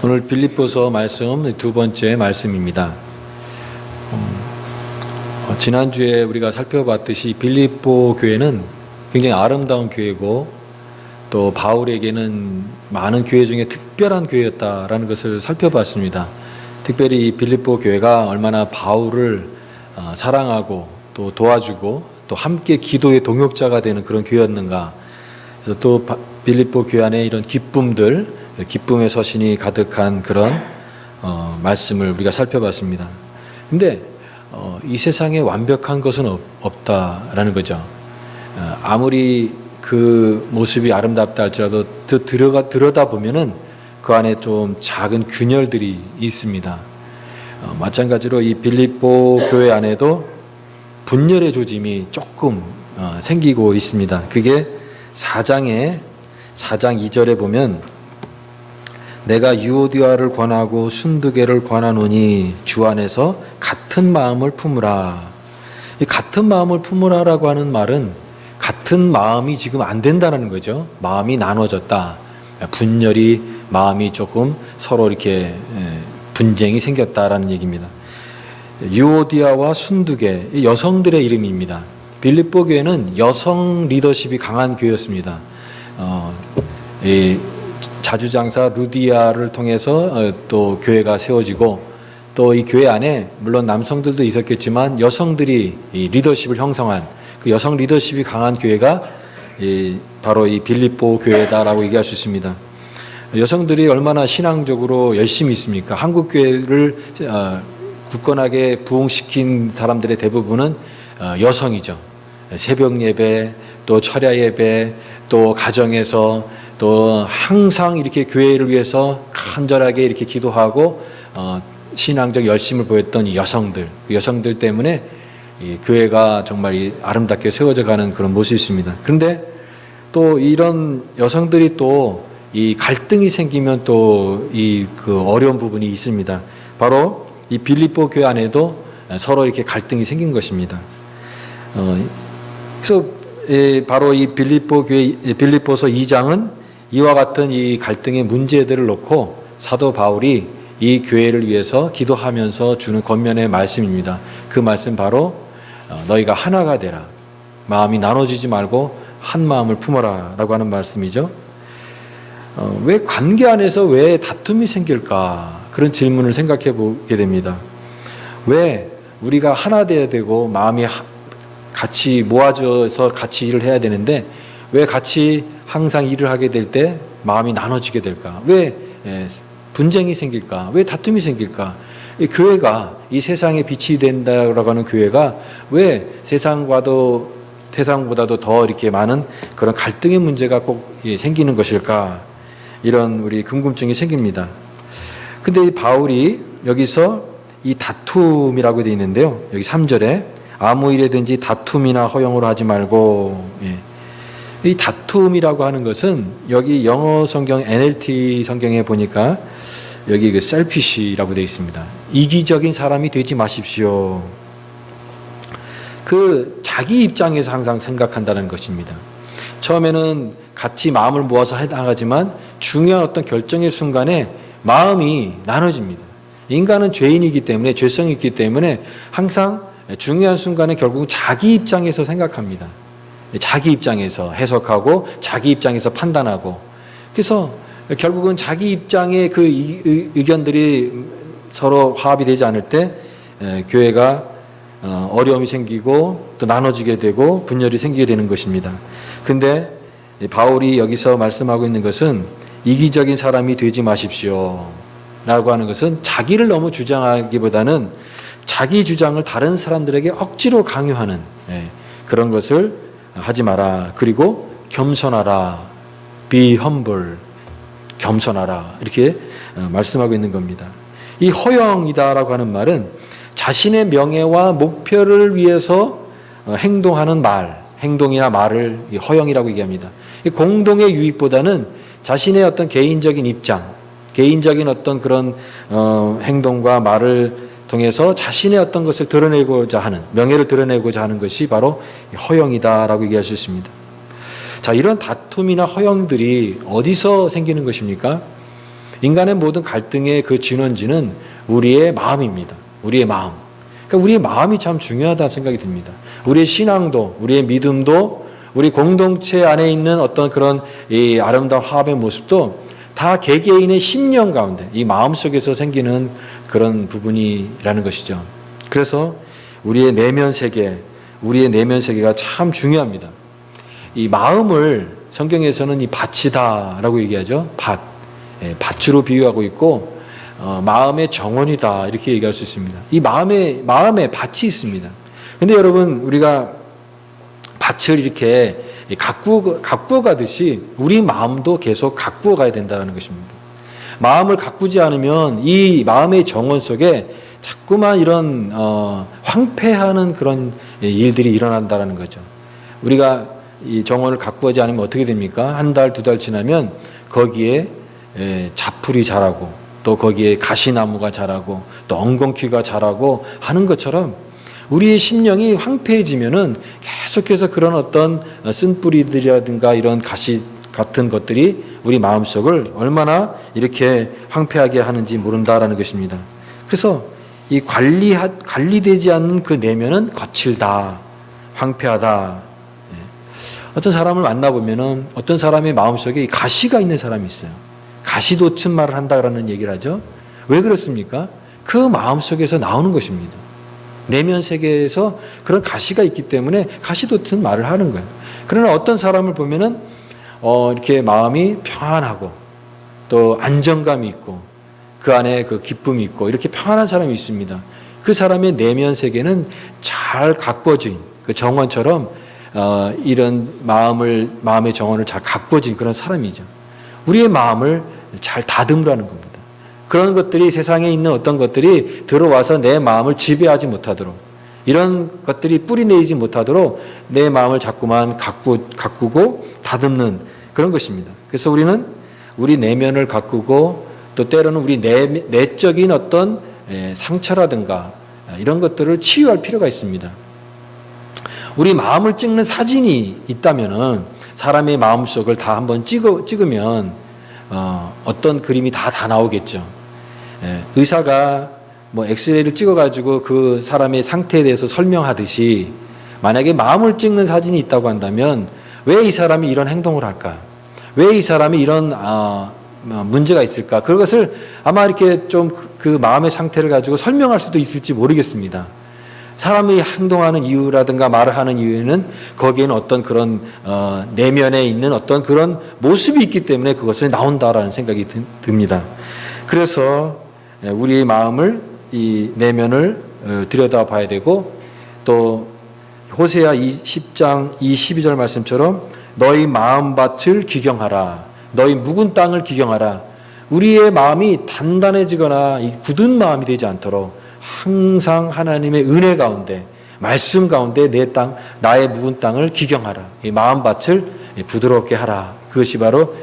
오늘 빌립보서 말씀 두 번째 말씀입니다. 지난주에 우리가 살펴봤듯이 빌립보 교회는 굉장히 아름다운 교회고 또 바울에게는 많은 교회 중에 특별한 교회였다라는 것을 살펴봤습니다. 특별히 빌립보 교회가 얼마나 바울을 사랑하고 또 도와주고 또 함께 기도의 동역자가 되는 그런 교회였는가. 그래서 또 빌립보 교회 안에 이런 기쁨의 서신이 가득한 그런 말씀을 우리가 살펴봤습니다. 근데 이 세상에 완벽한 것은 없다라는 거죠. 아무리 그 모습이 아름답다 할지라도 들여다보면은 그 안에 좀 작은 균열들이 있습니다. 마찬가지로 이 빌립보 교회 안에도 분열의 조짐이 조금 생기고 있습니다. 그게 4장 2절에 보면 내가 유오디아를 권하고 순두개를 권하노니 주 안에서 같은 마음을 품으라. 이 같은 마음을 품으라라고 하는 말은 같은 마음이 지금 안 된다는 거죠. 마음이 나눠졌다. 분열이 마음이 조금 서로 이렇게 분쟁이 생겼다라는 얘기입니다. 유오디아와 순두개 여성들의 이름입니다. 빌립보 교회는 여성 리더십이 강한 교회였습니다. 자주장사 루디아를 통해서 또 교회가 세워지고 또 이 교회 안에 물론 남성들도 있었겠지만 여성들이 이 리더십을 형성한 그 여성 리더십이 강한 교회가 바로 이 빌립보 교회다라고 얘기할 수 있습니다. 여성들이 얼마나 신앙적으로 열심히 있습니까? 한국 교회를 굳건하게 부흥시킨 사람들의 대부분은 여성이죠. 새벽 예배, 또 철야 예배, 또 가정에서 또 항상 이렇게 교회를 위해서 간절하게 이렇게 기도하고 신앙적 열심을 보였던 이 여성들 때문에 이 교회가 정말 아름답게 세워져 가는 그런 모습이 있습니다. 그런데 또 이런 여성들이 또 이 갈등이 생기면 또 그 어려운 부분이 있습니다. 바로 이 빌립보 교회 안에도 서로 이렇게 갈등이 생긴 것입니다. 그래서 바로 이 빌립보서 2장은 이와 같은 이 갈등의 문제들을 놓고 사도 바울이 이 교회를 위해서 기도하면서 주는 권면의 말씀입니다. 그 말씀 바로 너희가 하나가 되라. 마음이 나눠지지 말고 한 마음을 품어라 라고 하는 말씀이죠. 왜 관계 안에서 왜 다툼이 생길까? 그런 질문을 생각해 보게 됩니다. 왜 우리가 하나 돼야 되고 마음이 같이 모아져서 같이 일을 해야 되는데 왜 같이 항상 일을 하게 될 때 마음이 나눠지게 될까? 왜 분쟁이 생길까? 왜 다툼이 생길까? 이 교회가 이 세상에 빛이 된다라고 하는 교회가 왜 세상보다도 더 이렇게 많은 그런 갈등의 문제가 꼭 생기는 것일까? 이런 우리 궁금증이 생깁니다. 근데 이 바울이 여기서 이 다툼이라고 되어 있는데요. 여기 3절에 아무 일에든지 다툼이나 허용으로 하지 말고, 이 다툼이라고 하는 것은 여기 영어 성경 NLT 성경에 보니까 여기 그 selfish라고 되어 있습니다. 이기적인 사람이 되지 마십시오. 그 자기 입장에서 항상 생각한다는 것입니다. 처음에는 같이 마음을 모아서 해나가지만 중요한 어떤 결정의 순간에 마음이 나눠집니다. 인간은 죄인이기 때문에 죄성이 있기 때문에 항상 중요한 순간에 결국은 자기 입장에서 생각합니다. 자기 입장에서 해석하고 자기 입장에서 판단하고 그래서 결국은 자기 입장의 그 의견들이 서로 화합이 되지 않을 때 교회가 어려움이 생기고 또 나눠지게 되고 분열이 생기게 되는 것입니다. 근데 바울이 여기서 말씀하고 있는 것은 이기적인 사람이 되지 마십시오 라고 하는 것은 자기를 너무 주장하기보다는 자기 주장을 다른 사람들에게 억지로 강요하는 그런 것을 하지 마라. 그리고 겸손하라. be humble. 겸손하라. 이렇게 말씀하고 있는 겁니다. 이 허영이다라고 하는 말은 자신의 명예와 목표를 위해서 행동하는 행동이나 말을 허영이라고 얘기합니다. 공동의 유익보다는 자신의 어떤 개인적인 입장, 개인적인 어떤 그런 행동과 말을 통해서 자신의 어떤 것을 드러내고자 하는, 명예를 드러내고자 하는 것이 바로 허영이다라고 얘기할 수 있습니다. 자, 이런 다툼이나 허영들이 어디서 생기는 것입니까? 인간의 모든 갈등의 그 진원지는 우리의 마음입니다. 우리의 마음. 그러니까 우리의 마음이 참 중요하다 생각이 듭니다. 우리의 신앙도, 우리의 믿음도, 우리 공동체 안에 있는 어떤 그런 이 아름다운 화합의 모습도 다 개개인의 심령 가운데, 이 마음 속에서 생기는 그런 부분이라는 것이죠. 그래서 우리의 내면 세계가 참 중요합니다. 이 마음을 성경에서는 이 밭이다라고 얘기하죠. 밭으로 비유하고 있고, 마음의 정원이다 이렇게 얘기할 수 있습니다. 이 마음에 밭이 있습니다. 근데 여러분, 우리가 밭을 이렇게 가꾸어 가듯이 우리 마음도 계속 가꾸어 가야 된다는 것입니다. 마음을 가꾸지 않으면 이 마음의 정원 속에 자꾸만 이런 황폐하는 그런 일들이 일어난다는 거죠. 우리가 이 정원을 가꾸지 않으면 어떻게 됩니까? 한 달, 두 달 지나면 거기에 자풀이 자라고, 또 거기에 가시나무가 자라고, 또 엉겅퀴가 자라고 하는 것처럼 우리의 심령이 황폐해지면은 계속해서 그런 어떤 쓴뿌리들이라든가 이런 가시 같은 것들이 우리 마음속을 얼마나 이렇게 황폐하게 하는지 모른다라는 것입니다. 그래서 이 관리되지 않는 그 내면은 거칠다, 황폐하다. 어떤 사람을 만나보면은 어떤 사람의 마음속에 가시가 있는 사람이 있어요. 가시돋친 말을 한다라는 얘기를 하죠. 왜 그렇습니까? 그 마음속에서 나오는 것입니다. 내면 세계에서 그런 가시가 있기 때문에 가시돋친 말을 하는 거예요. 그러나 어떤 사람을 보면은 이렇게 마음이 평안하고 또 안정감이 있고 그 안에 그 기쁨이 있고 이렇게 평안한 사람이 있습니다. 그 사람의 내면 세계는 잘 가꾸어진 그 정원처럼 이런 마음의 정원을 잘 가꾸어진 그런 사람이죠. 우리의 마음을 잘 다듬으라는 겁니다. 그런 것들이, 세상에 있는 어떤 것들이 들어와서 내 마음을 지배하지 못하도록, 이런 것들이 뿌리내리지 못하도록 내 마음을 자꾸만 가꾸고 다듬는 그런 것입니다. 그래서 우리는 우리 내면을 가꾸고 또 때로는 우리 내적인 어떤 상처라든가 이런 것들을 치유할 필요가 있습니다. 우리 마음을 찍는 사진이 있다면은 사람의 마음속을 다 한번 찍으면 어떤 그림이 다 나오겠죠. 의사가 뭐 엑스레이를 찍어가지고 그 사람의 상태에 대해서 설명하듯이 만약에 마음을 찍는 사진이 있다고 한다면 왜 이 사람이 이런 행동을 할까? 왜 이 사람이 이런 문제가 있을까? 그것을 아마 이렇게 좀 그 마음의 상태를 가지고 설명할 수도 있을지 모르겠습니다. 사람이 행동하는 이유라든가 말을 하는 이유에는 거기에는 어떤 그런 내면에 있는 어떤 그런 모습이 있기 때문에 그것이 나온다라는 생각이 듭니다. 그래서 우리의 마음을, 이 내면을 들여다봐야 되고, 또 호세아 10장 12절 말씀처럼 너희 마음밭을 기경하라, 너희 묵은 땅을 기경하라. 우리의 마음이 단단해지거나 이 굳은 마음이 되지 않도록 항상 하나님의 은혜 가운데, 말씀 가운데 나의 묵은 땅을 기경하라. 이 마음밭을 부드럽게 하라. 그것이 바로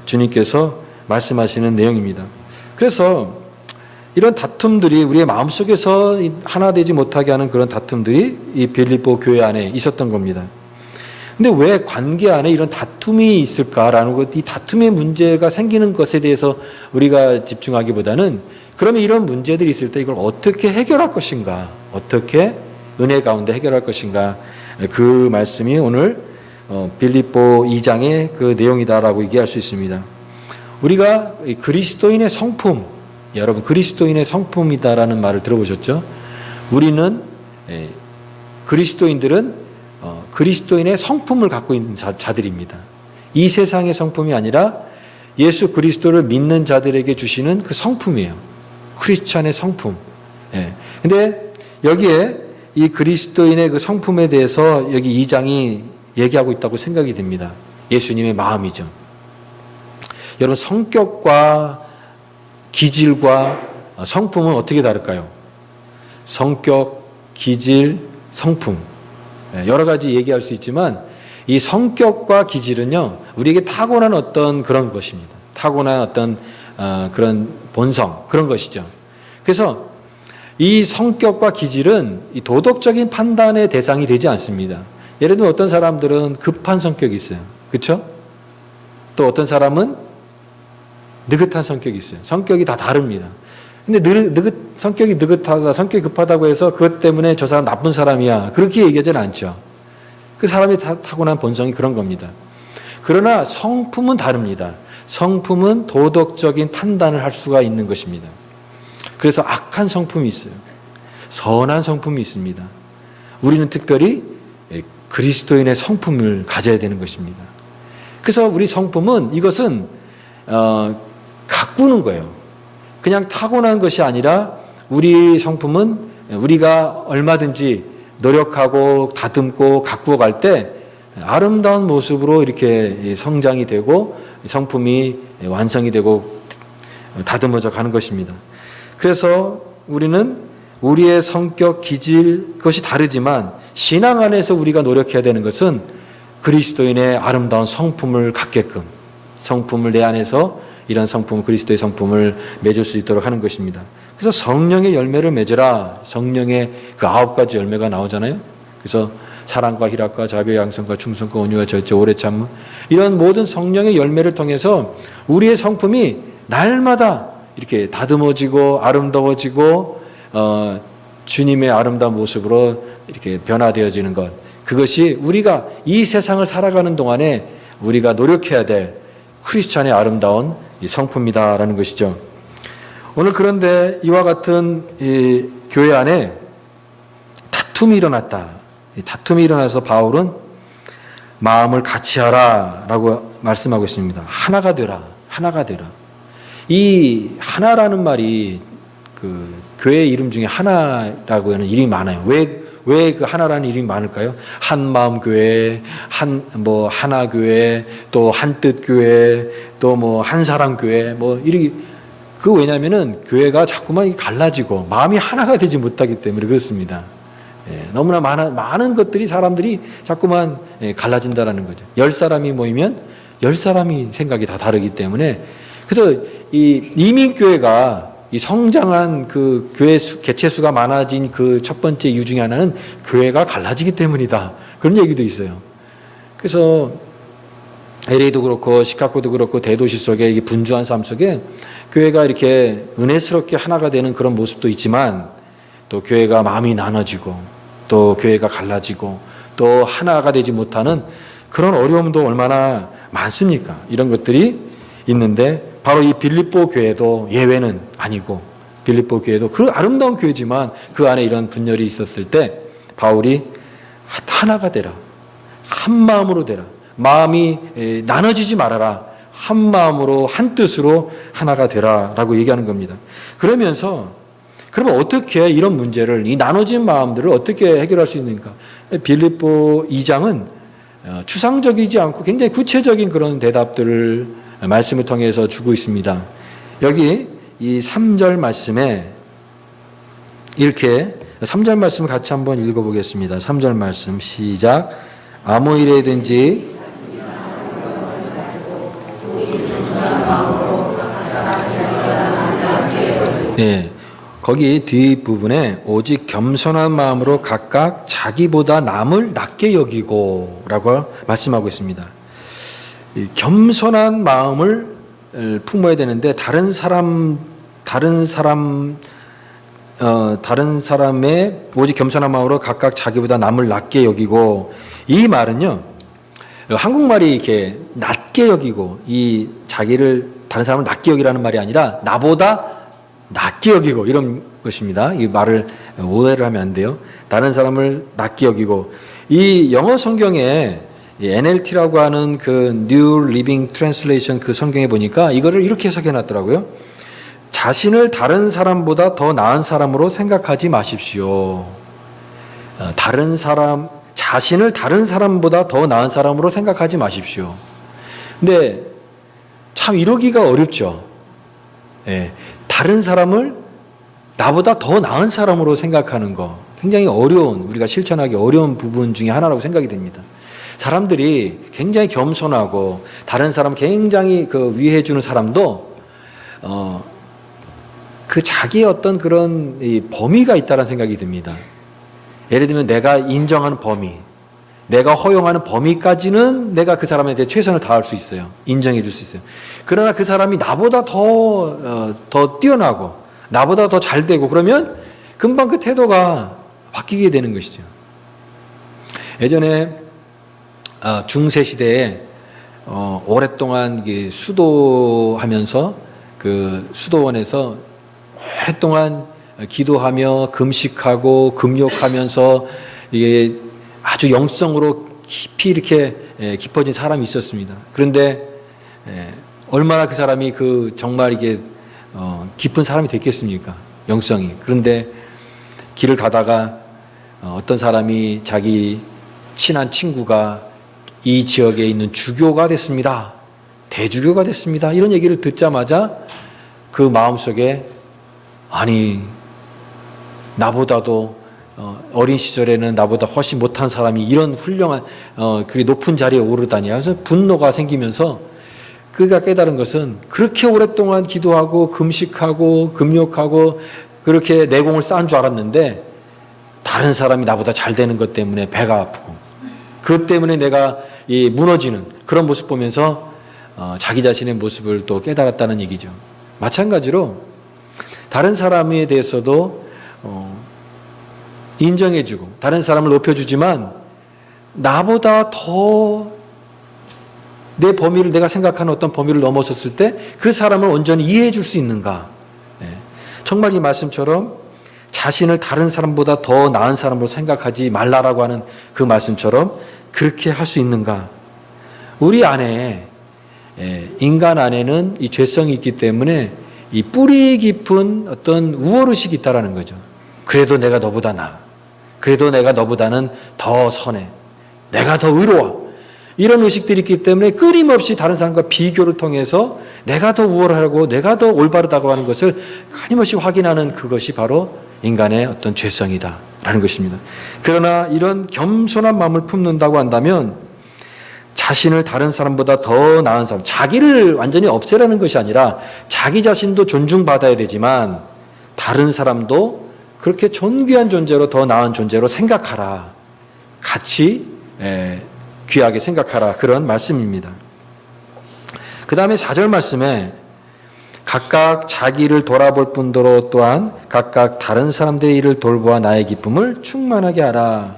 주님께서 말씀하시는 내용입니다. 그래서 이런 다툼들이 우리의 마음속에서 하나 되지 못하게 하는 그런 다툼들이 이 빌립보 교회 안에 있었던 겁니다. 근데 왜 관계 안에 이런 다툼이 있을까라는 것, 이 다툼의 문제가 생기는 것에 대해서 우리가 집중하기보다는 그러면 이런 문제들이 있을 때 이걸 어떻게 해결할 것인가, 어떻게 은혜 가운데 해결할 것인가, 그 말씀이 오늘 빌립보 2장의 그 내용이다라고 얘기할 수 있습니다. 우리가 그리스도인의 성품, 여러분 그리스도인의 성품이다라는 말을 들어보셨죠? 우리는 그리스도인들은 그리스도인의 성품을 갖고 있는 자들입니다. 이 세상의 성품이 아니라 예수 그리스도를 믿는 자들에게 주시는 그 성품이에요. 크리스찬의 성품. 근데 여기에 이 그리스도인의 그 성품에 대해서 여기 2장이 얘기하고 있다고 생각이 듭니다. 예수님의 마음이죠. 여러분 성격과 기질과 성품은 어떻게 다를까요? 성격, 기질, 성품. 여러 가지 얘기할 수 있지만 이 성격과 기질은요, 우리에게 타고난 어떤 그런 것입니다. 타고난 어떤 그런 본성, 그런 것이죠. 그래서 이 성격과 기질은 이 도덕적인 판단의 대상이 되지 않습니다. 예를 들면 어떤 사람들은 급한 성격이 있어요. 그렇죠? 또 어떤 사람은 느긋한 성격이 있어요. 성격이 다 다릅니다. 근데 성격이 느긋하다, 성격이 급하다고 해서 그것 때문에 저 사람 나쁜 사람이야, 그렇게 얘기하지는 않죠. 그 사람이 타고난 본성이 그런 겁니다. 그러나 성품은 다릅니다. 성품은 도덕적인 판단을 할 수가 있는 것입니다. 그래서 악한 성품이 있어요. 선한 성품이 있습니다. 우리는 특별히 그리스도인의 성품을 가져야 되는 것입니다. 그래서 우리 성품은 이것은 가꾸는 거예요. 그냥 타고난 것이 아니라 우리 성품은 우리가 얼마든지 노력하고 다듬고 가꾸어 갈 때 아름다운 모습으로 이렇게 성장이 되고 성품이 완성이 되고 다듬어져 가는 것입니다. 그래서 우리는 우리의 성격, 기질, 그것이 다르지만 신앙 안에서 우리가 노력해야 되는 것은 그리스도인의 아름다운 성품을 갖게끔, 성품을 내 안에서 이런 성품, 그리스도의 성품을 맺을 수 있도록 하는 것입니다. 그래서 성령의 열매를 맺으라. 성령의 그 9가지 열매가 나오잖아요. 그래서 사랑과 희락과 자비와 양선과 충성과 온유와 절제, 오래 참음, 이런 모든 성령의 열매를 통해서 우리의 성품이 날마다 이렇게 다듬어지고 아름다워지고 주님의 아름다운 모습으로 이렇게 변화되어지는 것, 그것이 우리가 이 세상을 살아가는 동안에 우리가 노력해야 될 크리스찬의 아름다운 이 성품이다라는 것이죠. 오늘 그런데 이와 같은 이 교회 안에 다툼이 일어났다. 이 다툼이 일어나서 바울은 마음을 같이 하라라고 말씀하고 있습니다. 하나가 되라, 하나가 되라. 이 하나라는 말이 그 교회 이름 중에 하나라고 하는 이름이 많아요. 왜 그 하나라는 이름이 많을까요? 한마음 교회, 하나 교회, 또 한뜻 교회, 또 뭐 한사랑 교회, 뭐 이렇게, 그 왜냐면은 교회가 자꾸만 갈라지고 마음이 하나가 되지 못하기 때문에 그렇습니다. 너무나 많은 것들이, 사람들이 자꾸만 갈라진다라는 거죠. 10사람이 모이면 10사람이 생각이 다 다르기 때문에, 그래서 이 이민교회가 이 성장한 그 교회 개체 수가 많아진 그 첫 번째 이유 중에 하나는 교회가 갈라지기 때문이다, 그런 얘기도 있어요. 그래서 LA도 그렇고 시카고도 그렇고 대도시 속에 이 분주한 삶 속에 교회가 이렇게 은혜스럽게 하나가 되는 그런 모습도 있지만, 또 교회가 마음이 나눠지고 또 교회가 갈라지고 또 하나가 되지 못하는 그런 어려움도 얼마나 많습니까? 이런 것들이 있는데, 바로 이 빌립보 교회도 예외는 아니고, 빌립보 교회도 그 아름다운 교회지만 그 안에 이런 분열이 있었을 때 바울이 하나가 되라, 한 마음으로 되라, 마음이 나눠지지 말아라, 한 마음으로 한 뜻으로 하나가 되라라고 얘기하는 겁니다. 그러면 어떻게 이런 문제를, 이 나눠진 마음들을 어떻게 해결할 수 있는가? 빌립보 2장은 추상적이지 않고 굉장히 구체적인 그런 대답들을 말씀을 통해서 주고 있습니다. 여기 이 3절 말씀에 이렇게, 3절 말씀을 같이 한번 읽어보겠습니다. 3절 말씀 시작. 아무 일에든지 네, 거기 뒷부분에 오직 겸손한 마음으로 각각 자기보다 남을 낮게 여기고 라고 말씀하고 있습니다. 이 겸손한 마음을 품어야 되는데, 다른 사람의 오직 겸손한 마음으로 각각 자기보다 남을 낮게 여기고, 이 말은요, 한국말이 이렇게 낮게 여기고, 이 자기를 다른 사람을 낮게 여기라는 말이 아니라 나보다 낮게 여기고 이런 것입니다. 이 말을 오해를 하면 안 돼요. 다른 사람을 낮게 여기고, 이 영어 성경에 NLT라고 하는 그 New Living Translation 그 성경에 보니까 이거를 이렇게 해석해 놨더라고요. 자신을 다른 사람보다 더 나은 사람으로 생각하지 마십시오. 자신을 다른 사람보다 더 나은 사람으로 생각하지 마십시오. 근데 참 이러기가 어렵죠. 다른 사람을 나보다 더 나은 사람으로 생각하는 거 굉장히 어려운, 우리가 실천하기 어려운 부분 중에 하나라고 생각이 됩니다. 사람들이 굉장히 겸손하고 다른 사람 굉장히 위해주는 사람도 그 자기의 어떤 그런 범위가 있다는 생각이 듭니다. 예를 들면 내가 인정하는 범위, 내가 허용하는 범위까지는 내가 그 사람에 대해 최선을 다할 수 있어요. 인정해 줄 수 있어요. 그러나 그 사람이 나보다 더 뛰어나고 나보다 더 잘 되고 그러면 금방 그 태도가 바뀌게 되는 것이죠. 예전에 중세 시대에 오랫동안 수도하면서 그 수도원에서 오랫동안 기도하며 금식하고 금욕하면서 이게 아주 영성으로 깊이 이렇게 깊어진 사람이 있었습니다. 그런데 얼마나 그 사람이 정말 이게 깊은 사람이 됐겠습니까? 영성이. 그런데 길을 가다가 어떤 사람이 자기 친한 친구가 이 지역에 있는 주교가 됐습니다. 대주교가 됐습니다. 이런 얘기를 듣자마자 그 마음속에 아니 나보다도 어린 시절에는 나보다 훨씬 못한 사람이 이런 훌륭한 그게 높은 자리에 오르다니 그래서 분노가 생기면서 그가 깨달은 것은 그렇게 오랫동안 기도하고 금식하고 금욕하고 그렇게 내공을 쌓은 줄 알았는데 다른 사람이 나보다 잘 되는 것 때문에 배가 아프고 그것 때문에 내가 무너지는 그런 모습 보면서 자기 자신의 모습을 또 깨달았다는 얘기죠. 마찬가지로 다른 사람에 대해서도 인정해주고 다른 사람을 높여주지만 나보다 더 내 범위를 내가 생각하는 어떤 범위를 넘어섰을 때 그 사람을 온전히 이해해 줄 수 있는가. 정말 이 말씀처럼 자신을 다른 사람보다 더 나은 사람으로 생각하지 말라라고 하는 그 말씀처럼 그렇게 할 수 있는가. 우리 안에 인간 안에는 이 죄성이 있기 때문에 이 뿌리 깊은 어떤 우월의식이 있다라는 거죠. 그래도 내가 너보다 나아. 그래도 내가 너보다는 더 선해. 내가 더 의로워. 이런 의식들이 있기 때문에 끊임없이 다른 사람과 비교를 통해서 내가 더 우월하고 내가 더 올바르다고 하는 것을 끊임없이 확인하는 그것이 바로 인간의 어떤 죄성이다라는 것입니다. 그러나 이런 겸손한 마음을 품는다고 한다면 자신을 다른 사람보다 더 나은 사람, 자기를 완전히 없애라는 것이 아니라 자기 자신도 존중받아야 되지만 다른 사람도 그렇게 존귀한 존재로 더 나은 존재로 생각하라. 같이 귀하게 생각하라. 그런 말씀입니다. 그 다음에 4절 말씀에 각각 자기를 돌아볼 뿐더러 또한 각각 다른 사람들의 일을 돌보아 나의 기쁨을 충만하게 하라.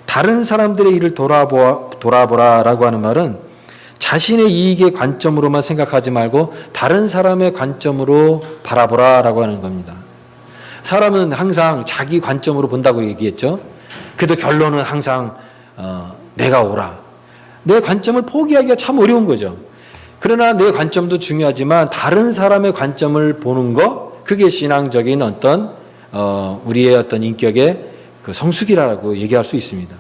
다른 사람들의 일을 돌아보라라고 하는 말은 자신의 이익의 관점으로만 생각하지 말고 다른 사람의 관점으로 바라보라라고 하는 겁니다. 사람은 항상 자기 관점으로 본다고 얘기했죠. 그래도 결론은 항상 내가 옳아. 내 관점을 포기하기가 참 어려운 거죠. 그러나 내 관점도 중요하지만 다른 사람의 관점을 보는 거, 그게 신앙적인 어떤 우리의 어떤 인격의 그 성숙이라고 얘기할 수 있습니다.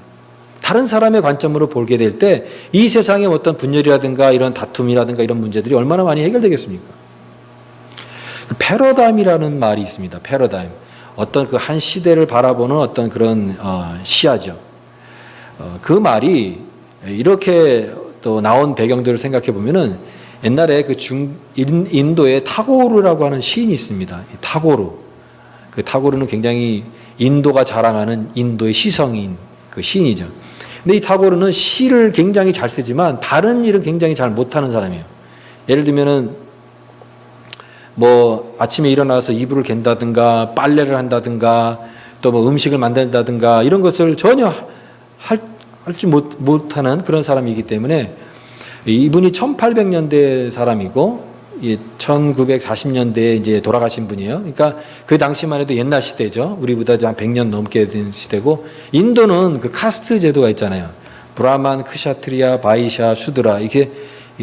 다른 사람의 관점으로 보게 될 때 이 세상의 어떤 분열이라든가 이런 다툼이라든가 이런 문제들이 얼마나 많이 해결되겠습니까? 패러다임이라는 말이 있습니다. 패러다임. 어떤 그 한 시대를 바라보는 어떤 그런 시야죠. 그 말이 이렇게 또 나온 배경들을 생각해 보면은 옛날에 그 인도에 타고르라고 하는 시인이 있습니다. 타고르. 그 타고르는 굉장히 인도가 자랑하는 인도의 시성인 그 시인이죠. 근데 이 타고르는 시를 굉장히 잘 쓰지만 다른 일은 굉장히 잘 못하는 사람이에요. 예를 들면은 뭐 아침에 일어나서 이불을 갠다든가 빨래를 한다든가 또 뭐 음식을 만든다든가 이런 것을 전혀 할지 못하는 그런 사람이기 때문에 이분이 1800년대 사람이고 1940년대에 이제 돌아가신 분이에요. 그러니까 그 당시만 해도 옛날 시대죠. 우리보다 한 100년 넘게 된 시대고 인도는 그 카스트 제도가 있잖아요. 브라만, 크샤트리아, 바이샤, 슈드라 이게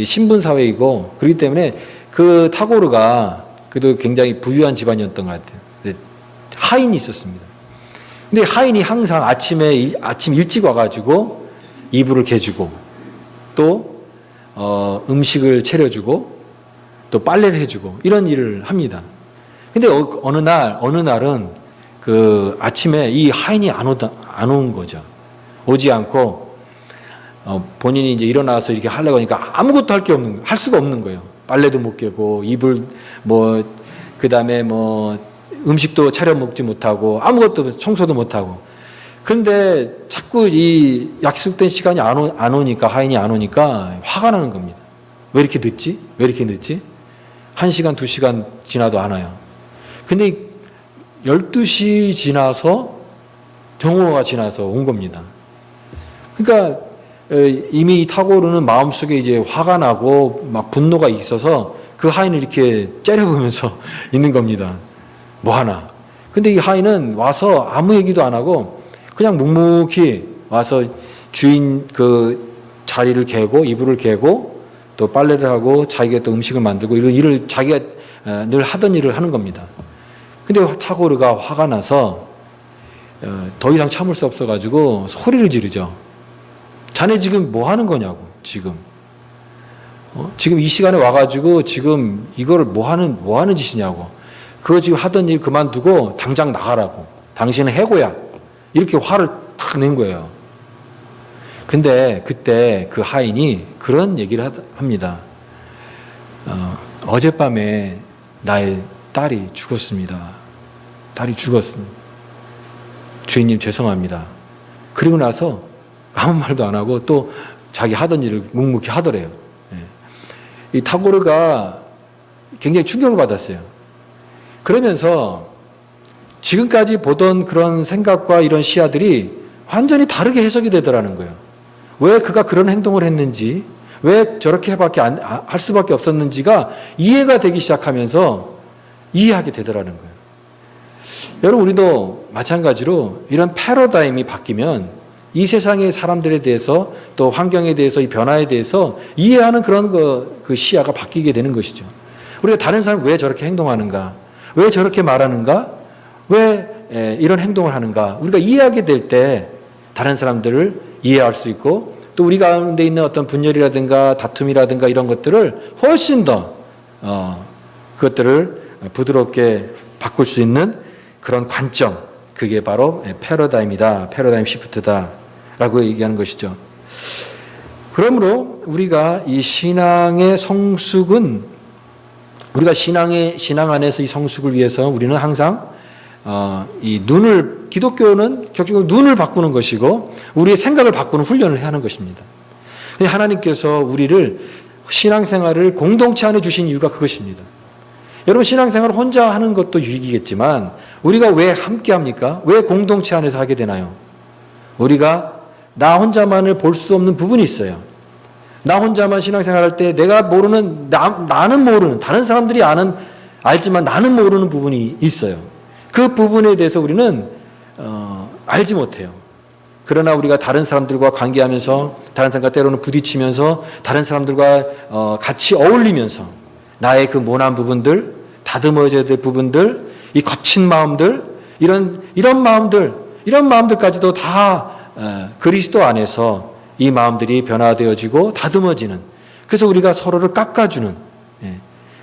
신분 사회이고 그렇기 때문에 그 타고르가 그래도 굉장히 부유한 집안이었던 것 같아요. 하인이 있었습니다. 근데 하인이 항상 아침 일찍 와가지고 이불을 개주고 또 음식을 차려주고 또 빨래를 해주고 이런 일을 합니다. 근데 어느 날은 그 아침에 이 하인이 안 온 거죠. 오지 않고 본인이 이제 일어나서 이렇게 하려고 하니까 아무것도 할 수가 없는 거예요. 빨래도 못 개고 이불 그다음에 음식도 차려 먹지 못하고 아무것도 청소도 못하고 그런데 자꾸 이 약속된 시간이 안 오니까, 하인이 안 오니까 화가 나는 겁니다. 왜 이렇게 늦지? 왜 이렇게 늦지? 1시간, 2시간 지나도 안 와요. 근데 12시 지나서 정오가 지나서 온 겁니다. 그러니까 이미 타고오르는 마음속에 이제 화가 나고 막 분노가 있어서 그 하인을 이렇게 째려보면서 있는 겁니다. 뭐 하나. 근데 이 하인은 와서 아무 얘기도 안 하고 그냥 묵묵히 와서 주인 그 자리를 개고 이불을 개고 또 빨래를 하고 자기가 또 음식을 만들고 이런 일을 자기가 늘 하던 일을 하는 겁니다. 근데 타고르가 화가 나서 더 이상 참을 수 없어가지고 소리를 지르죠. 자네 지금 뭐 하는 거냐고, 지금. 지금 이 시간에 와가지고 지금 이거를 뭐 하는 짓이냐고. 그거 지금 하던 일 그만두고 당장 나가라고. 당신은 해고야. 이렇게 화를 탁 낸 거예요. 근데 그때 그 하인이 그런 얘기를 합니다. 어젯밤에 나의 딸이 죽었습니다. 딸이 죽었습니다. 주인님 죄송합니다. 그리고 나서 아무 말도 안 하고 또 자기 하던 일을 묵묵히 하더래요. 이 타고르가 굉장히 충격을 받았어요. 그러면서 지금까지 보던 그런 생각과 이런 시야들이 완전히 다르게 해석이 되더라는 거예요. 왜 그가 그런 행동을 했는지, 왜 저렇게 할 수밖에 없었는지가 이해가 되기 시작하면서 이해하게 되더라는 거예요. 여러분, 우리도 마찬가지로 이런 패러다임이 바뀌면 이 세상의 사람들에 대해서 또 환경에 대해서 이 변화에 대해서 이해하는 그런 그 시야가 바뀌게 되는 것이죠. 우리가 다른 사람이 왜 저렇게 행동하는가, 왜 저렇게 말하는가, 왜 이런 행동을 하는가, 우리가 이해하게 될 때 다른 사람들을 이해할 수 있고 또 우리 가운데 있는 어떤 분열이라든가 다툼이라든가 이런 것들을 훨씬 더 그것들을 부드럽게 바꿀 수 있는 그런 관점, 그게 바로 패러다임이다, 패러다임 시프트다라고 얘기하는 것이죠. 그러므로 우리가 이 신앙의 성숙은, 우리가 신앙 안에서 이 성숙을 위해서 우리는 항상 이 기독교는 결국 눈을 바꾸는 것이고 우리의 생각을 바꾸는 훈련을 해야 하는 것입니다. 하나님께서 우리를 신앙생활을 공동체 안에 주신 이유가 그것입니다. 여러분, 신앙생활을 혼자 하는 것도 유익이겠지만 우리가 왜 함께 합니까? 왜 공동체 안에서 하게 되나요? 우리가 나 혼자만을 볼 수 없는 부분이 있어요. 나 혼자만 신앙생활할 때 내가 모르는, 나는 모르는, 다른 사람들이 알지만 나는 모르는 부분이 있어요. 그 부분에 대해서 우리는 알지 못해요. 그러나 우리가 다른 사람들과 관계하면서, 다른 사람과 때로는 부딪히면서, 다른 사람들과 같이 어울리면서 나의 그 모난 부분들, 다듬어져야 될 부분들, 이 거친 마음들, 이런 마음들까지도 다 그리스도 안에서 이 마음들이 변화되어지고 다듬어지는, 그래서 우리가 서로를 깎아주는,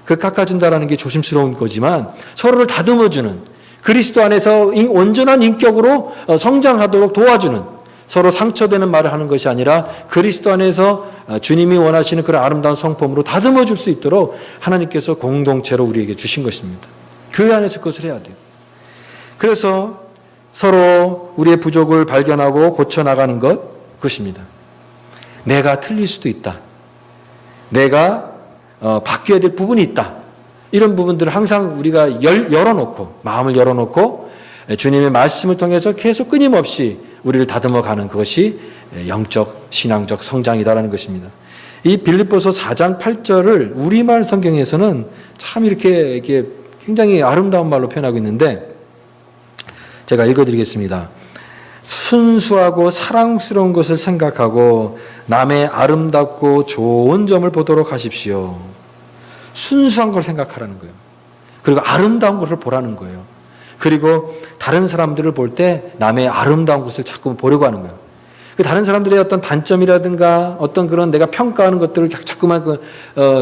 그 깎아준다라는 게 조심스러운 거지만 서로를 다듬어주는, 그리스도 안에서 온전한 인격으로 성장하도록 도와주는, 서로 상처되는 말을 하는 것이 아니라 그리스도 안에서 주님이 원하시는 그런 아름다운 성품으로 다듬어 줄 수 있도록 하나님께서 공동체로 우리에게 주신 것입니다. 교회 안에서 그것을 해야 돼요. 그래서 서로 우리의 부족을 발견하고 고쳐나가는 그것입니다. 내가 틀릴 수도 있다. 내가 바뀌어야 될 부분이 있다. 이런 부분들을 항상 우리가 열어놓고, 마음을 열어놓고 주님의 말씀을 통해서 계속 끊임없이 우리를 다듬어가는 그것이 영적, 신앙적 성장이다라는 것입니다. 이 빌립보서 4장 8절을 우리말 성경에서는 참 이렇게 굉장히 아름다운 말로 표현하고 있는데, 제가 읽어드리겠습니다. 순수하고 사랑스러운 것을 생각하고 남의 아름답고 좋은 점을 보도록 하십시오. 순수한 걸 생각하라는 거예요. 그리고 아름다운 것을 보라는 거예요. 그리고 다른 사람들을 볼 때 남의 아름다운 것을 자꾸 보려고 하는 거예요. 다른 사람들의 어떤 단점이라든가 어떤 그런 내가 평가하는 것들을 자꾸만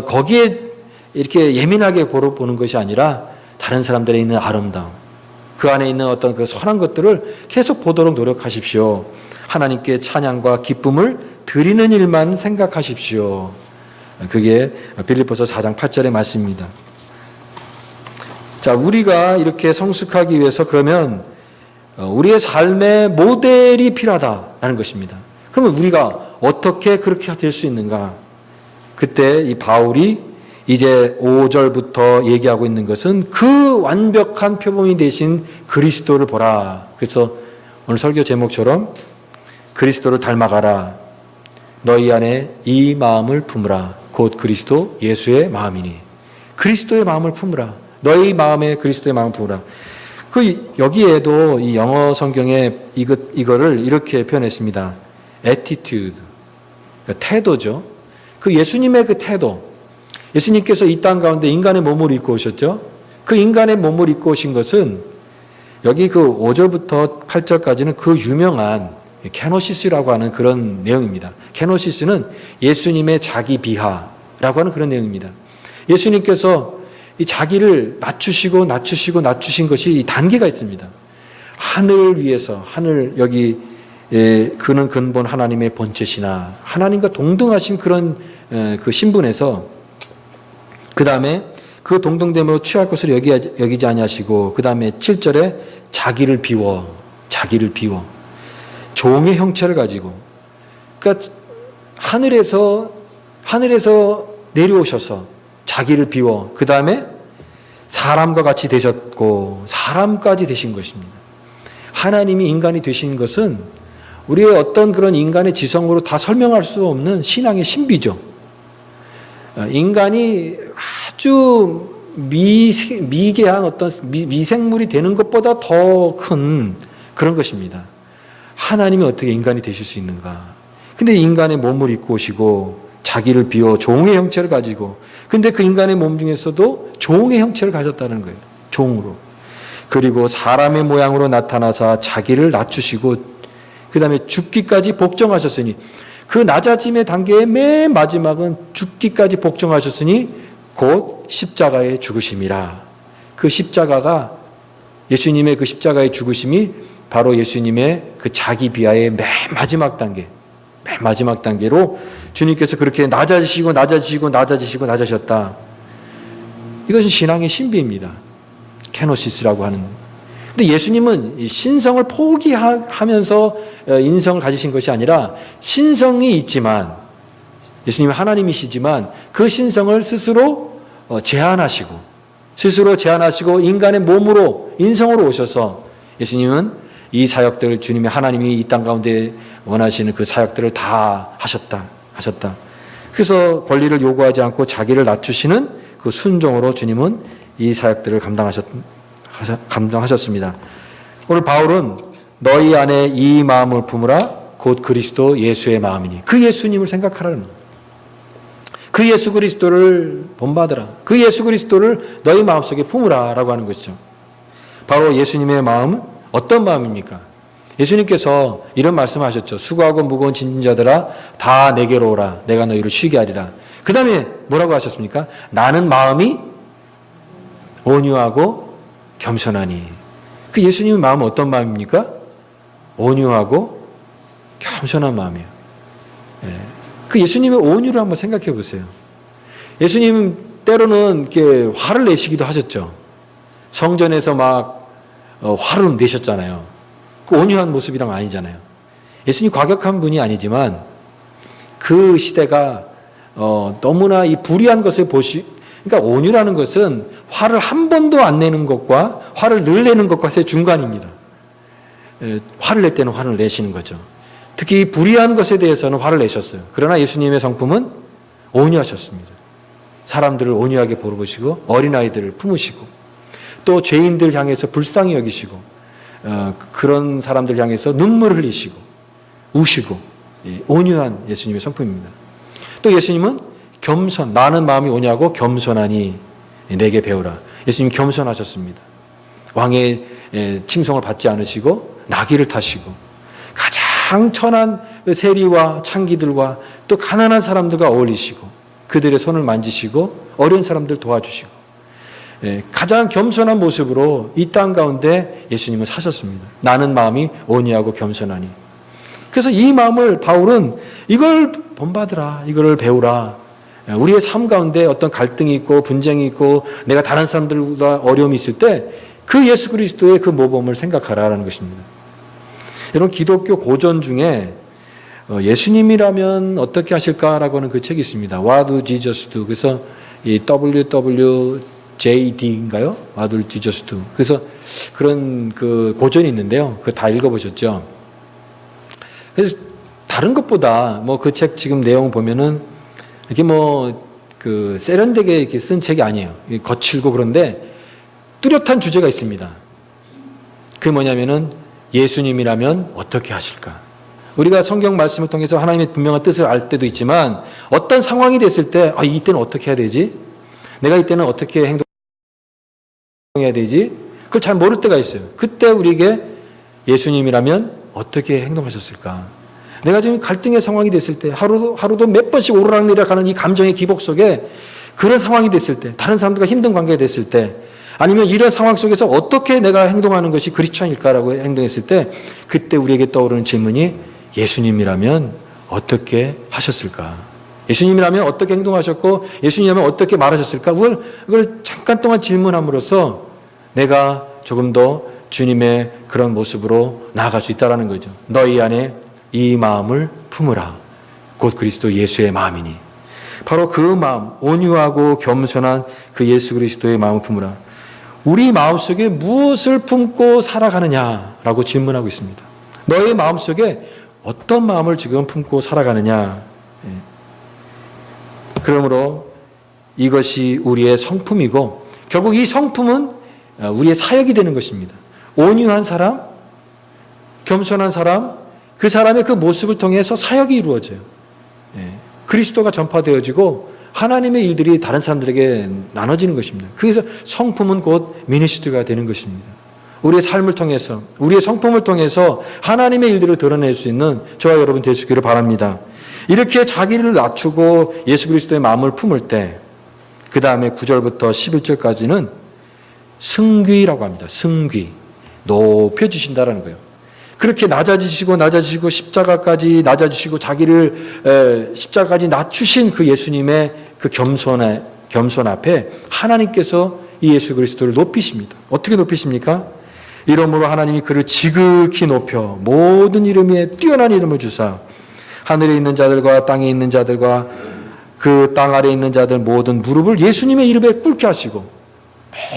거기에 이렇게 예민하게 보는 것이 아니라 다른 사람들에 있는 아름다움, 그 안에 있는 어떤 그 선한 것들을 계속 보도록 노력하십시오. 하나님께 찬양과 기쁨을 드리는 일만 생각하십시오. 그게 빌립보서 4장 8절의 말씀입니다. 자, 우리가 이렇게 성숙하기 위해서 그러면 우리의 삶의 모델이 필요하다라는 것입니다. 그러면 우리가 어떻게 그렇게 될 수 있는가? 그때 이 바울이 이제 5절부터 얘기하고 있는 것은 그 완벽한 표범이 되신 그리스도를 보라. 그래서 오늘 설교 제목처럼 그리스도를 닮아가라. 너희 안에 이 마음을 품으라. 곧 그리스도 예수의 마음이니. 그리스도의 마음을 품으라. 너희 마음에 그리스도의 마음을 품으라. 여기에도 이 영어 성경에 이거를 이렇게 표현했습니다. attitude. 그러니까 태도죠. 그 예수님의 그 태도. 예수님께서 이 땅 가운데 인간의 몸을 입고 오셨죠. 그 인간의 몸을 입고 오신 것은 여기 그 5절부터 8절까지는 그 유명한 케노시스라고 하는 그런 내용입니다. 케노시스는 예수님의 자기 비하라고 하는 그런 내용입니다. 예수님께서 이 자기를 낮추신 것이 이 단계가 있습니다. 하늘을 위해서, 여기 그는 근본 하나님의 본체시나 하나님과 동등하신 그런 그 신분에서 그 다음에 그 동등됨으로 취할 것을 여기지 아니하시고 그 다음에 7절에 자기를 비워 종의 형체를 가지고 그러니까 하늘에서 내려오셔서 자기를 비워 그 다음에 사람과 같이 되셨고 사람까지 되신 것입니다. 하나님이 인간이 되신 것은 우리의 어떤 그런 인간의 지성으로 다 설명할 수 없는 신앙의 신비죠. 인간이 아주 미개한 어떤 미생물이 되는 것보다 더 큰 그런 것입니다. 하나님이 어떻게 인간이 되실 수 있는가? 근데 인간의 몸을 입고 오시고 자기를 비워 종의 형체를 가지고 근데 그 인간의 몸 중에서도 종의 형체를 가졌다는 거예요. 종으로. 그리고 사람의 모양으로 나타나사 자기를 낮추시고 그 다음에 죽기까지 복종하셨으니 그 낮아짐의 단계의 맨 마지막은 죽기까지 복종하셨으니 곧 십자가의 죽으심이라. 그 십자가가 예수님의 그 십자가의 죽으심이 바로 예수님의 그 자기 비하의 맨 마지막 단계로 주님께서 그렇게 낮아지셨다. 이것은 신앙의 신비입니다. 케노시스라고 하는. 근데 예수님은 이 신성을 포기하면서 인성을 가지신 것이 아니라 신성이 있지만 예수님은 하나님이시지만 그 신성을 스스로 제한하시고 인간의 몸으로 인성으로 오셔서 예수님은 이 사역들을 주님의 하나님이 이 땅 가운데 원하시는 그 사역들을 다 하셨다. 그래서 권리를 요구하지 않고 자기를 낮추시는 그 순종으로 주님은 이 사역들을 감당하셨습니다. 오늘 바울은 너희 안에 이 마음을 품으라 곧 그리스도 예수의 마음이니 그 예수님을 생각하라는 거예요. 그 예수 그리스도를 본받으라. 그 예수 그리스도를 너희 마음속에 품으라 라고 하는 것이죠. 바로 예수님의 마음은 어떤 마음입니까? 예수님께서 이런 말씀하셨죠. 수고하고 무거운 짐진 자들아 다 내게로 오라. 내가 너희를 쉬게 하리라. 그 다음에 뭐라고 하셨습니까? 나는 마음이 온유하고 겸손하니. 그 예수님의 마음은 어떤 마음입니까? 온유하고 겸손한 마음이에요. 그 예수님의 온유를 한번 생각해 보세요. 예수님은 때로는 이렇게 화를 내시기도 하셨죠. 성전에서 막 화를 내셨잖아요. 그 온유한 모습이랑 아니잖아요. 예수님 과격한 분이 아니지만 그 시대가 너무나 이 불의한 것을 그러니까 온유라는 것은 화를 한 번도 안 내는 것과 화를 늘 내는 것과의 중간입니다. 화를 낼 때는 화를 내시는 거죠. 특히 불의한 것에 대해서는 화를 내셨어요. 그러나 예수님의 성품은 온유하셨습니다. 사람들을 온유하게 보시고 어린아이들을 품으시고 또 죄인들 향해서 불쌍히 여기시고 그런 사람들 향해서 눈물을 흘리시고 우시고 온유한 예수님의 성품입니다. 또 예수님은 많은 마음이 온유하고 겸손하니 내게 배우라. 예수님 겸손하셨습니다. 왕의 칭송을 받지 않으시고 나귀를 타시고 가장 천한 세리와 창기들과 또 가난한 사람들과 어울리시고 그들의 손을 만지시고 어려운 사람들 도와주시고 가장 겸손한 모습으로 이 땅 가운데 예수님은 사셨습니다. 나는 마음이 온유하고 겸손하니. 그래서 이 마음을 바울은 이걸 본받으라, 이걸 배우라. 우리의 삶 가운데 어떤 갈등이 있고 분쟁이 있고 내가 다른 사람들과 어려움이 있을 때 그 예수 그리스도의 그 모범을 생각하라라는 것입니다. 여러분, 기독교 고전 중에 예수님이라면 어떻게 하실까라고 하는 그 책이 있습니다. What would Jesus do? 그래서 이 WWJD인가요? What would Jesus do? 그래서 그런 그 고전이 있는데요. 그거 다 읽어보셨죠? 그래서 다른 것보다 뭐 그 책 지금 내용 보면은 이렇게 뭐 그 세련되게 이렇게 쓴 책이 아니에요. 거칠고 그런데 뚜렷한 주제가 있습니다. 그게 뭐냐면은 예수님이라면 어떻게 하실까? 우리가 성경 말씀을 통해서 하나님의 분명한 뜻을 알 때도 있지만 어떤 상황이 됐을 때 이때는 어떻게 해야 되지? 내가 이때는 어떻게 행동해야 되지? 그걸 잘 모를 때가 있어요. 그때 우리에게 예수님이라면 어떻게 행동하셨을까? 내가 지금 갈등의 상황이 됐을 때 하루도 몇 번씩 오르락내리락 하는 이 감정의 기복 속에 그런 상황이 됐을 때, 다른 사람들과 힘든 관계가 됐을 때, 아니면 이런 상황 속에서 어떻게 내가 행동하는 것이 그리스도인일까라고 행동했을 때 그때 우리에게 떠오르는 질문이 예수님이라면 어떻게 하셨을까? 예수님이라면 어떻게 행동하셨고 예수님이라면 어떻게 말하셨을까? 그걸 잠깐 동안 질문함으로써 내가 조금 더 주님의 그런 모습으로 나아갈 수 있다는 거죠. 너희 안에 이 마음을 품으라. 곧 그리스도 예수의 마음이니. 바로 그 마음, 온유하고 겸손한 그 예수 그리스도의 마음을 품으라. 우리 마음속에 무엇을 품고 살아가느냐라고 질문하고 있습니다. 너의 마음속에 어떤 마음을 지금 품고 살아가느냐. 그러므로 이것이 우리의 성품이고 결국 이 성품은 우리의 사역이 되는 것입니다. 온유한 사람, 겸손한 사람, 그 사람의 그 모습을 통해서 사역이 이루어져요. 그리스도가 전파되어지고 하나님의 일들이 다른 사람들에게 나눠지는 것입니다. 그래서 성품은 곧 미니스트리가 되는 것입니다. 우리의 삶을 통해서, 우리의 성품을 통해서 하나님의 일들을 드러낼 수 있는 저와 여러분 되시기를 바랍니다. 이렇게 자기를 낮추고 예수 그리스도의 마음을 품을 때 그 다음에 9절부터 11절까지는 승귀라고 합니다. 승귀. 높여주신다라는 거예요. 그렇게 낮아지시고 십자가까지 낮아지시고 자기를 십자가까지 낮추신 그 예수님의 그 겸손 앞에 하나님께서 이 예수 그리스도를 높이십니다. 어떻게 높이십니까? 이러므로 하나님이 그를 지극히 높여 모든 이름 위에 뛰어난 이름을 주사 하늘에 있는 자들과 땅에 있는 자들과 그 땅 아래에 있는 자들 모든 무릎을 예수님의 이름에 꿇게 하시고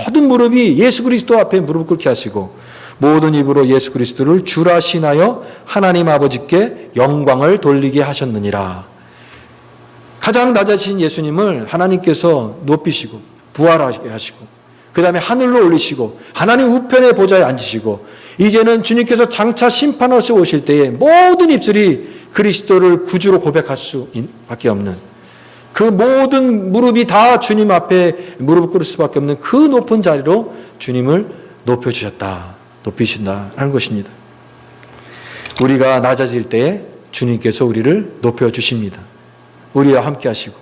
모든 무릎이 예수 그리스도 앞에 무릎을 꿇게 하시고 모든 입으로 예수 그리스도를 주라 신하여 하나님 아버지께 영광을 돌리게 하셨느니라. 가장 낮아진 예수님을 하나님께서 높이시고 부활하게 하시고 그 다음에 하늘로 올리시고 하나님 우편의 보좌에 앉으시고 이제는 주님께서 장차 심판하시러 오실 때에 모든 입술이 그리스도를 구주로 고백할 수밖에 없는 그 모든 무릎이 다 주님 앞에 무릎을 꿇을 수밖에 없는 그 높은 자리로 주님을 높여주셨다. 높이신다는 것입니다. 우리가 낮아질 때에 주님께서 우리를 높여주십니다. 우리와 함께 하시고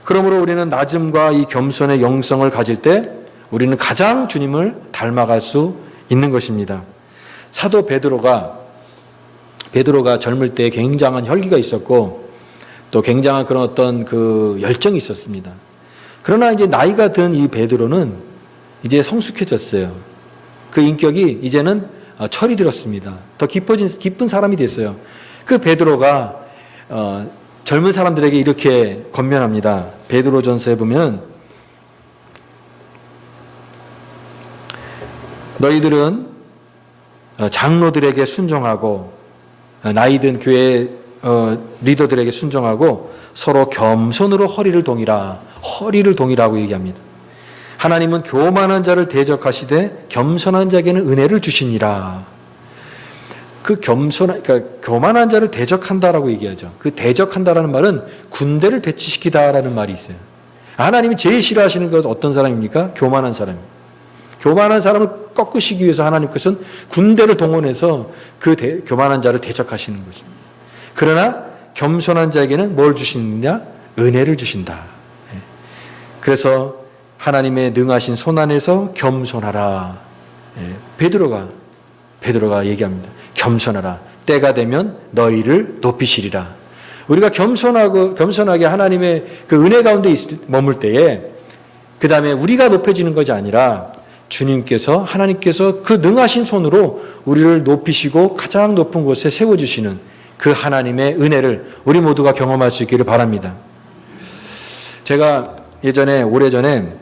그러므로 우리는 낮음과 이 겸손의 영성을 가질 때 우리는 가장 주님을 닮아갈 수 있는 것입니다. 사도 베드로가 젊을 때 굉장한 혈기가 있었고 또 굉장한 그런 어떤 그 열정이 있었습니다. 그러나 이제 나이가 든 이 베드로는 이제 성숙해졌어요. 그 인격이 이제는 철이 들었습니다. 더 깊은 사람이 됐어요. 그 베드로가 젊은 사람들에게 이렇게 권면합니다. 베드로전서에 보면 너희들은 장로들에게 순종하고 나이든 교회 리더들에게 순종하고 서로 겸손으로 허리를 동이라고 얘기합니다. 하나님은 교만한 자를 대적하시되 겸손한 자에게는 은혜를 주시니라. 그러니까 교만한 자를 대적한다라고 얘기하죠. 그 대적한다라는 말은 군대를 배치시키다라는 말이 있어요. 하나님이 제일 싫어하시는 것 어떤 사람입니까? 교만한 사람. 교만한 사람을 꺾으시기 위해서 하나님께서는 군대를 동원해서 그 교만한 자를 대적하시는 거죠. 그러나 겸손한 자에게는 뭘 주시느냐? 은혜를 주신다. 그래서 하나님의 능하신 손안에서 겸손하라. 베드로가 얘기합니다. 겸손하라. 때가 되면 너희를 높이시리라. 우리가 겸손하게 하나님의 그 은혜 가운데 머물 때에 그 다음에 우리가 높여지는 것이 아니라 주님께서 하나님께서 그 능하신 손으로 우리를 높이시고 가장 높은 곳에 세워주시는 그 하나님의 은혜를 우리 모두가 경험할 수 있기를 바랍니다. 제가 오래전에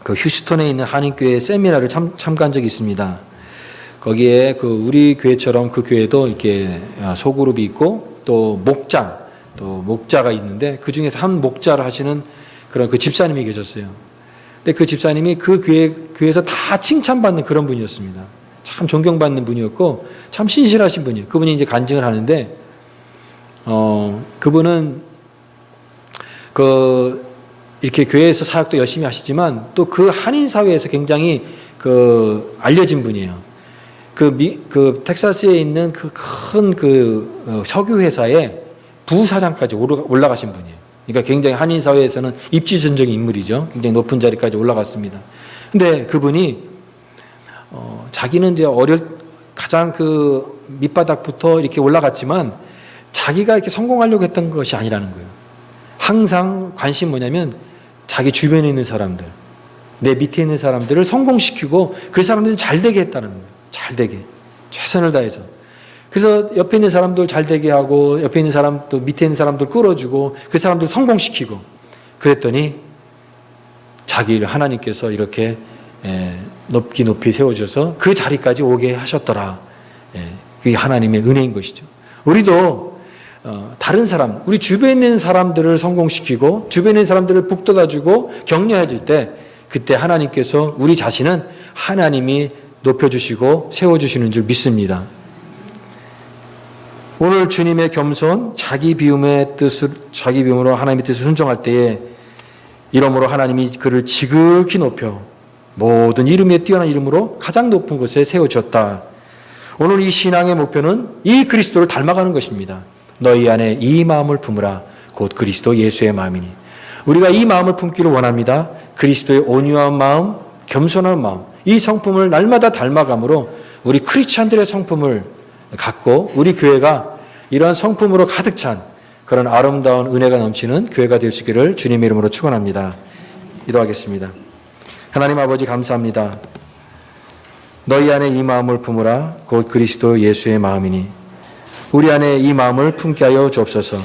그 휴스턴에 있는 한인교회 세미나를 참가한 적이 있습니다. 거기에 그 우리 교회처럼 그 교회도 이렇게 소그룹이 있고 또 목자가 있는데 그 중에서 한 목자를 하시는 그런 그 집사님이 계셨어요. 근데 그 집사님이 그 교회에서 다 칭찬받는 그런 분이었습니다. 참 존경받는 분이었고 참 신실하신 분이에요. 그분이 이제 간증을 하는데 그분은 이렇게 교회에서 사역도 열심히 하시지만 또 그 한인 사회에서 굉장히 알려진 분이에요. 그 텍사스에 있는 그 큰 석유 회사의 부사장까지 올라가신 분이에요. 그러니까 굉장히 한인 사회에서는 입지전적인 인물이죠. 굉장히 높은 자리까지 올라갔습니다. 근데 그분이 자기는 이제 가장 그 밑바닥부터 이렇게 올라갔지만 자기가 이렇게 성공하려고 했던 것이 아니라는 거예요. 항상 관심 뭐냐면 자기 주변에 있는 사람들, 내 밑에 있는 사람들을 성공시키고 그 사람들이 잘 되게 했다는 거예요. 잘 되게. 최선을 다해서. 그래서 옆에 있는 사람들 잘 되게 하고 옆에 있는 사람 또 밑에 있는 사람들 끌어주고 그 사람들 성공시키고 그랬더니 자기를 하나님께서 이렇게 높이 세워주셔서 그 자리까지 오게 하셨더라. 그게 하나님의 은혜인 것이죠. 우리도 다른 사람, 우리 주변에 있는 사람들을 성공시키고 주변에 있는 사람들을 북돋아주고 격려해줄 때 그때 하나님께서 우리 자신은 하나님이 높여주시고 세워주시는 줄 믿습니다. 오늘 주님의 겸손, 자기 비움으로 하나님의 뜻을 순종할 때에 이러므로 하나님이 그를 지극히 높여 모든 이름 위에 뛰어난 이름으로 가장 높은 곳에 세워주었다. 오늘 이 신앙의 목표는 이 그리스도를 닮아가는 것입니다. 너희 안에 이 마음을 품으라. 곧 그리스도 예수의 마음이니. 우리가 이 마음을 품기를 원합니다. 그리스도의 온유한 마음, 겸손한 마음, 이 성품을 날마다 닮아감으로 우리 크리스찬들의 성품을 갖고 우리 교회가 이러한 성품으로 가득 찬 그런 아름다운 은혜가 넘치는 교회가 될 수 있기를 주님의 이름으로 축원합니다. 기도하겠습니다. 하나님 아버지 감사합니다. 너희 안에 이 마음을 품으라. 곧 그리스도 예수의 마음이니. 우리 안에 이 마음을 품게 하여 주옵소서.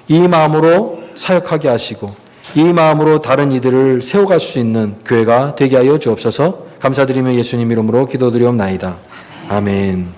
이 마음으로 사역하게 하시고 이 마음으로 다른 이들을 세워갈 수 있는 교회가 되게 하여 주옵소서. 감사드리며 예수님 이름으로 기도드리옵나이다. 아멘.